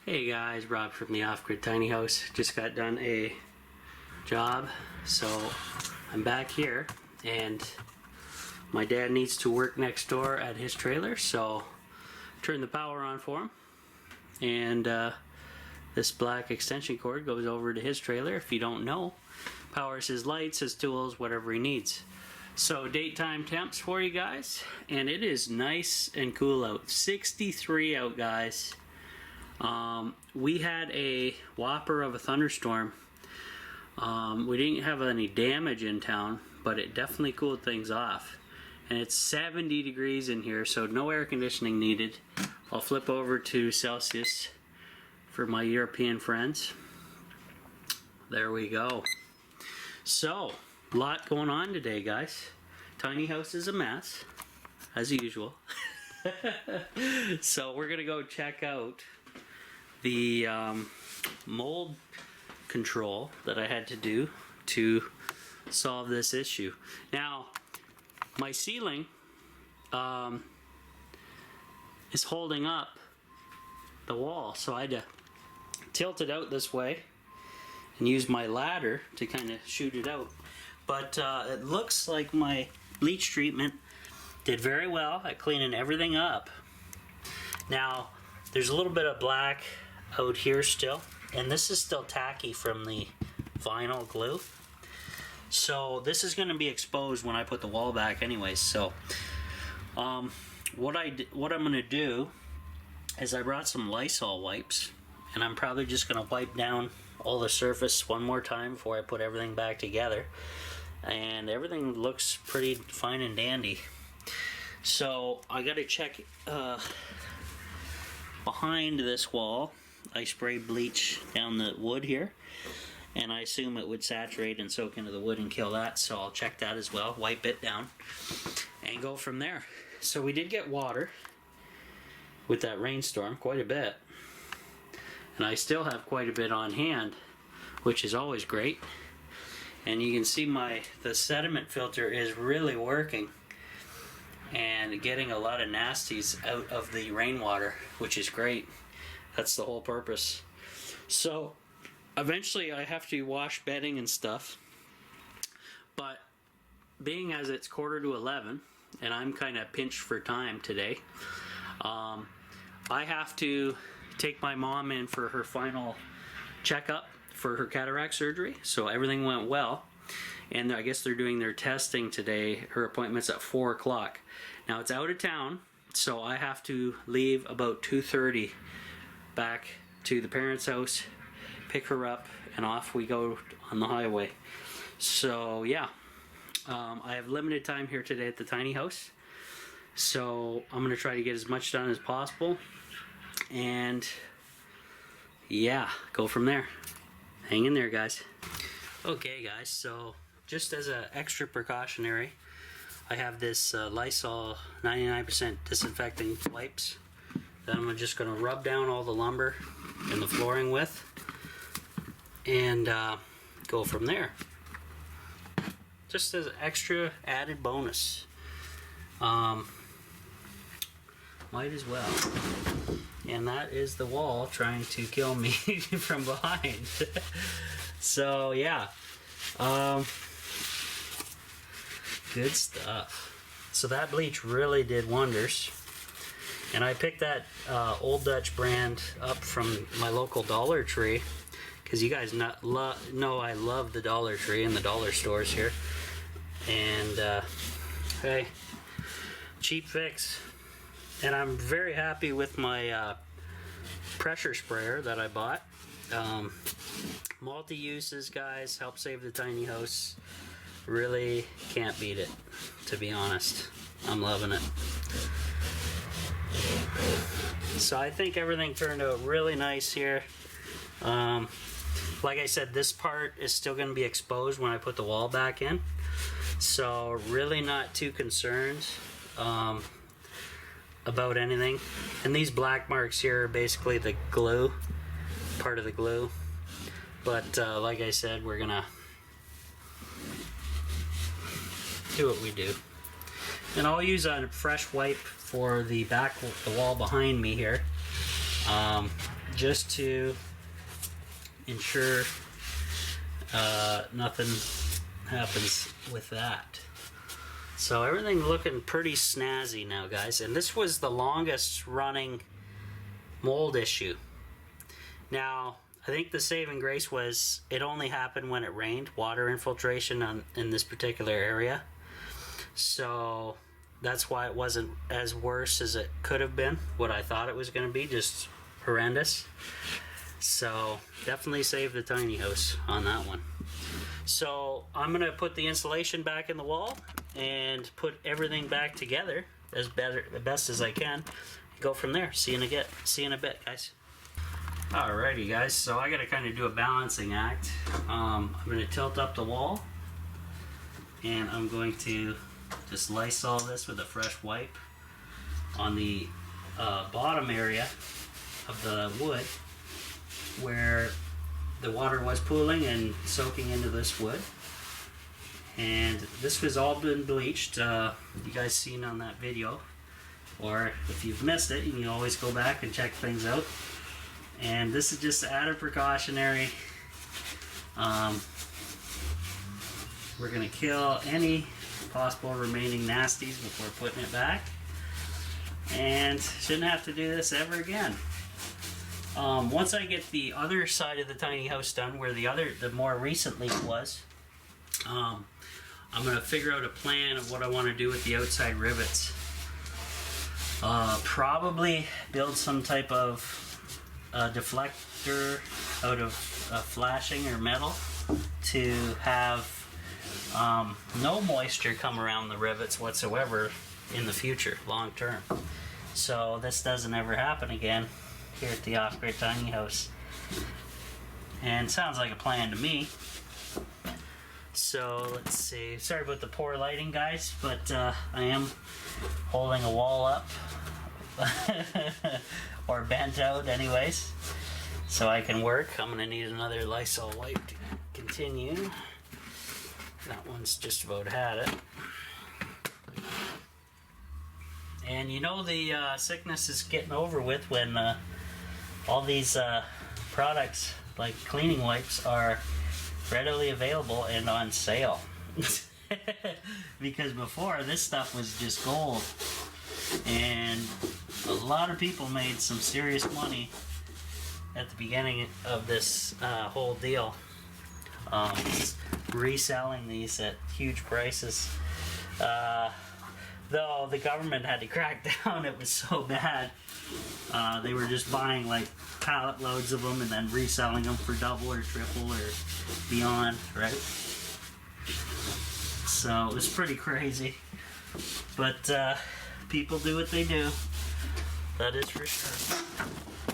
Hey guys, Rob from the Off-Grid Tiny House. Just got done a job, so I'm back here and my dad needs to work next door at his trailer, so turn the power on for him. And this black extension cord goes over to his trailer. If you don't know, powers his lights, his tools, whatever he needs. So daytime temps for you guys, and it is nice and cool out. 63 out, guys. We had a whopper of a thunderstorm. We didn't have any damage in town, but it definitely cooled things off. And it's 70 degrees in here, so no air conditioning needed. I'll flip over to Celsius for my European friends. There we go. So, a lot going on today, guys. Tiny house is a mess, as usual. So we're gonna go check out the mold control that I had to do to solve this issue. Now, my ceiling is holding up the wall, so I had to tilt it out this way and use my ladder to kind of shoot it out. But it looks like my bleach treatment did very well at cleaning everything up. Now, there's a little bit of black out here still, and this is still tacky from the vinyl glue. So this is going to be exposed when I put the wall back anyways. So what I'm going to do is I brought some Lysol wipes, and I'm probably just going to wipe down all the surface one more time before I put everything back together. And everything looks pretty fine and dandy. So I got to check behind this wall. I sprayed bleach down the wood here, and I assume it would saturate and soak into the wood and kill that, so I'll check that as well, wipe it down, and go from there. So we did get water with that rainstorm, quite a bit, and I still have quite a bit on hand, which is always great. And you can see the sediment filter is really working and getting a lot of nasties out of the rainwater, which is great. That's the whole purpose. So eventually I have to wash bedding and stuff, but being as it's 10:45 and I'm kind of pinched for time today, I have to take my mom in for her final checkup for her cataract surgery. So everything went well, and I guess they're doing their testing today. Her appointment's at 4 o'clock. Now it's out of town, so I have to leave about 2:30 back to the parents' house, pick her up, and off we go on the highway. So yeah, I have limited time here today at the tiny house, so I'm gonna try to get as much done as possible, and yeah, go from there. Hang in there, guys. Okay guys, so just as an extra precautionary, I have this Lysol 99% disinfecting wipes that I'm just going to rub down all the lumber and the flooring with, and go from there. Just as an extra added bonus. Might as well. And that is the wall trying to kill me from behind. So yeah, good stuff. So that bleach really did wonders. And I picked that Old Dutch brand up from my local Dollar Tree, because you guys know I love the Dollar Tree and the dollar stores here. And hey, cheap fix. And I'm very happy with my pressure sprayer that I bought. Multi-uses, guys, help save the tiny house. Really can't beat it, to be honest. I'm loving it. So I think everything turned out really nice here. Like I said, this part is still going to be exposed when I put the wall back in. So really not too concerned about anything. And these black marks here are basically the glue, part of the glue. But like I said, we're gonna do what we do. And I'll use a fresh wipe for the wall behind me here. just to ensure nothing happens with that. So everything looking pretty snazzy now, guys. And this was the longest running mold issue. Now, I think the saving grace was it only happened when it rained, water infiltration in this particular area. So that's why it wasn't as worse as it could have been, what I thought it was going to be, just horrendous. So definitely saved the tiny house on that one. So I'm going to put the insulation back in the wall and put everything back together as best as I can. Go from there. See you in a bit, guys. Alrighty, guys. So I got to kind of do a balancing act. I'm going to tilt up the wall, and I'm going to just Lysol this with a fresh wipe on the bottom area of the wood where the water was pooling and soaking into this wood. And this has all been bleached. You guys seen on that video, or if you've missed it, you can always go back and check things out. And this is just added precautionary. We're gonna kill any possible remaining nasties before putting it back, and shouldn't have to do this ever again. Once I get the other side of the tiny house done, where the more recent leak was, I'm gonna figure out a plan of what I want to do with the outside rivets. Probably build some type of deflector out of flashing or metal to have no moisture come around the rivets whatsoever in the future, long term. So this doesn't ever happen again here at the Off-Grid Tiny House. And sounds like a plan to me. So let's see. Sorry about the poor lighting, guys, but I am holding a wall up or bent out anyways, so I can work. I'm gonna need another Lysol wipe to continue. That one's just about had it. And you know the sickness is getting over with when all these products like cleaning wipes are readily available and on sale. Because before, this stuff was just gold, and a lot of people made some serious money at the beginning of this whole deal, reselling these at huge prices. Though the government had to crack down, it was so bad. They were just buying like pallet loads of them and then reselling them for double or triple or beyond, right? So it was pretty crazy. But people do what they do. That is for sure.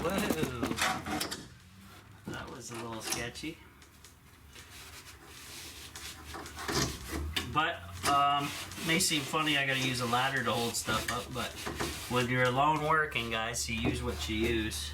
Whoa! That was a little sketchy. But may seem funny I gotta use a ladder to hold stuff up, but when you're alone working, guys, you use what you use.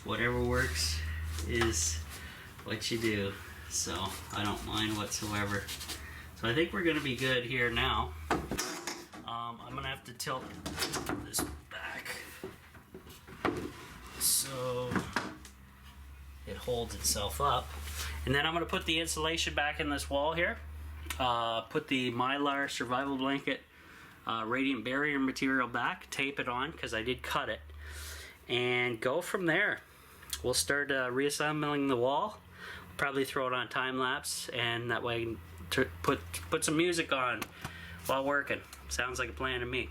Whatever works is what you do. So I don't mind whatsoever. So I think we're gonna be good here now. I'm gonna have to tilt this back so it holds itself up. And then I'm gonna put the insulation back in this wall here. Put the Mylar survival blanket radiant barrier material back, tape it on because I did cut it, and go from there. We'll start reassembling the wall. Probably throw it on time lapse, and that way I can put some music on while working. Sounds like a plan to me.